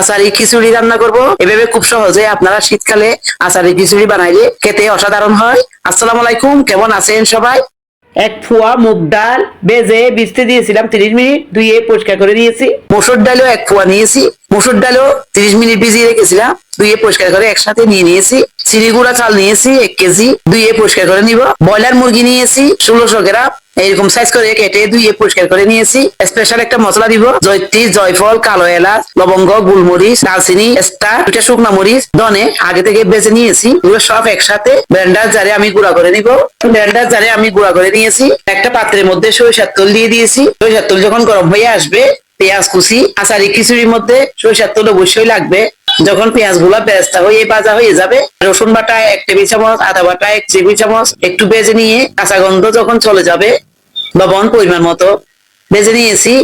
আচারি খিচুড়ি রান্না করব। এভাবে খুব সহজে আপনারা শীতকালে আচারি খিচুড়ি বানাইলে খেতে অসাধারণ হয়। আসসালামু আলাইকুম, কেমন আছেন সবাই? এক ফুয়া মুগ ডাল ভেজে ভিজতে দিয়েছিলাম 30 মিনিট, ধুয়ে পরিষ্কার করে নিয়েছি। মসুর ডালও এক ফুয়া নিয়েছি, মসুর ডালও 30 মিনিট ভিজিয়ে রেখেছিলাম, ধুয়ে পরিষ্কার করে একসাথে নিয়ে নিয়েছি। চিনি গুঁড়া চাল নিয়েছি 1 কেজি, ধুয়ে পরিষ্কার করে নিব। ব্রয়লার মুরগি নিয়েছি 1600 গ্রাম, এইরকম সাইজ করে কেটে ধুয়ে পরিষ্কার করে নিয়েছি। স্পেশাল একটা মশলা দিব, জয়ত্রী, জয়ফল, কালো এলাচ, লবঙ্গ, গোলমরিচ, দারচিনি, স্টার, 2টা শুকনা মরিচ, ধনে আগে থেকে বেজে নিয়েছি। এগুলো সব একসাথে ব্লেন্ডার জারে আমি গুঁড়া করে নিব। ব্লেন্ডার জারে আমি গুঁড়া করে নিয়েছি। একটা পাত্রের মধ্যে সরিষার তেল দিয়ে দিয়েছি। সরিষার তেল যখন গরম হয়ে আসবে, পেঁয়াজ কুচি, আচারি খিচুড়ির মধ্যে সরিষার তেল অবশ্যই লাগবে। যখন পেঁয়াজ গুলা বেরেস্তা হয়ে ভাজা হয়ে যাবে, রসুন বাটা 1 টেবিল চামচ, আদা বাটা 1 টেবিল চামচ একটু ভেজে নিয়ে কাঁচা গন্ধ যখন চলে যাবে, লবণ পরিমাণ মতো ভেজে নিয়েছি।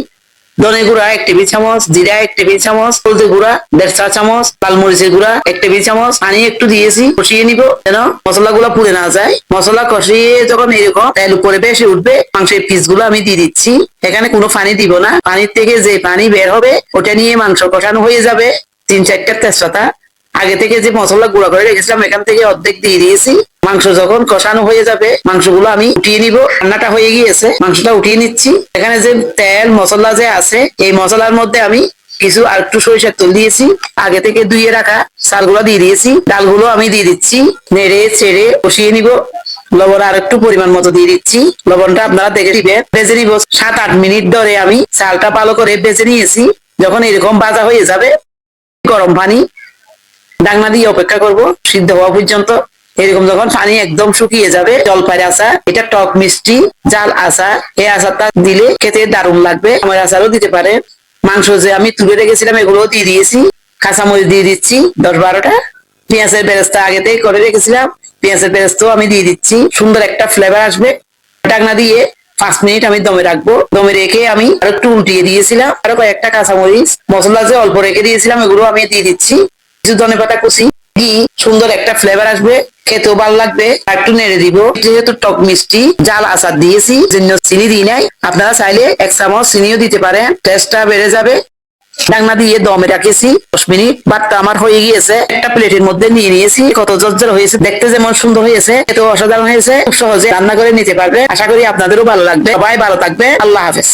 ধনে গুঁড়া 1 টেবিল চামচ, জিরা 1 টেবিল চামচ, হলদি গুঁড়া 1.5 চা চামচ, লাল মরিচের গুঁড়া 1 টেবিল চামচ, পানি একটু দিয়েছি, কষিয়ে নিব যেন মশলা গুলা পুড়ে না যায়। মশলা কষিয়ে যখন এরকম তেল উপরে ভেসে উঠবে, মাংসের পিস গুলো আমি দিয়ে দিচ্ছি। এখানে কোনো পানি দিব না, পানির থেকে যে পানি বের হবে ওটা নিয়ে মাংস কষানো হয়ে যাবে। 3-4টা তেজপাতা আগে থেকে যে মশলা গুঁড়া করে রেখেছিলাম এখান থেকে অর্ধেক দিয়ে দিয়েছি। মাংস যখন কষানো হয়ে যাবে, মাংসগুলো আমি উঠিয়ে নিব। রান্নাটা হয়ে গিয়েছে, মাংসটা উঠিয়ে নিচ্ছি। এখানে যে তেল মশলা যে আছে, এই মশলার মধ্যে আমি কিছু আর একটু সরিষার তেল দিয়েছি, আগে থেকে ধুয়ে রাখা চালগুলো দিয়ে দিয়েছি, ডালগুলো আমি দিয়ে দিচ্ছি। নেড়ে ছেড়ে কষিয়ে নিব। লবণ আর একটু পরিমাণ মতো দিয়ে দিচ্ছি, লবণটা আপনারা দেখে দিবেন। ভেজে নিব 7-8 মিনিট ধরে আমি চালটা ভালো করে ভেজে নিয়েছি। যখন এরকম ভাজা হয়ে যাবে, গরম পানি ঢাকনা দিয়ে অপেক্ষা করব সিদ্ধ হওয়া পর্যন্ত। এরকম যখন পানি একদম শুকিয়ে যাবে, জলপাইয়ের আচার, এটা টক মিষ্টি জাল আচার, এই আচারটা দিলে খেতে দারুণ লাগবে। আমার আচারও দিতে পারে। মাংস যে আমি তুলে রেখেছিলাম এগুলো দিয়ে দিয়েছি, কাঁচামরিচ দিয়ে দিচ্ছি 10-12টা, পেঁয়াজের বেরেস্তা আগে থেকে করে রেখেছিলাম, পেঁয়াজের বেরেস্তাও আমি দিয়ে দিচ্ছি। সুন্দর একটা ফ্লেভার আসবে। ঢাকনা দিয়ে 5 মিনিট আমি দমে রাখবো। দমে রেখে আমি আর একটু উল্টিয়ে দিয়েছিলাম, আরো কয়েকটা কাঁচামরিচ, মশলা যে অল্প রেখে দিয়েছিলাম এগুলো আমি দিয়ে দিচ্ছি। কিছু ধনেপাতা কুচি দিয়ে সুন্দর একটা ফ্লেভার আসবে, খেতেও ভালো লাগবে। আর একটু নেড়ে দিব। যেহেতু টক মিষ্টি জাল আচার দিয়েছি, জন্য চিনি দিই নাই, আপনারা চাইলে 1 চামচ চিনিও দিতে পারেন, টেস্টটা বেড়ে যাবে। ঢাকনা দিয়ে দমে রাখেছি 10 মিনিট। ভাতটা আমার হয়ে গিয়েছে, একটা প্লেটের মধ্যে নিয়ে নিয়েছি। কত ঝরঝর হয়েছে, দেখতে যেমন সুন্দর হয়েছে, এত অসাধারণ হয়েছে। খুব সহজে রান্না করে নিতে পারবে। আশা করি আপনাদেরও ভালো লাগবে। সবাই ভালো থাকবে। আল্লাহ হাফেজ।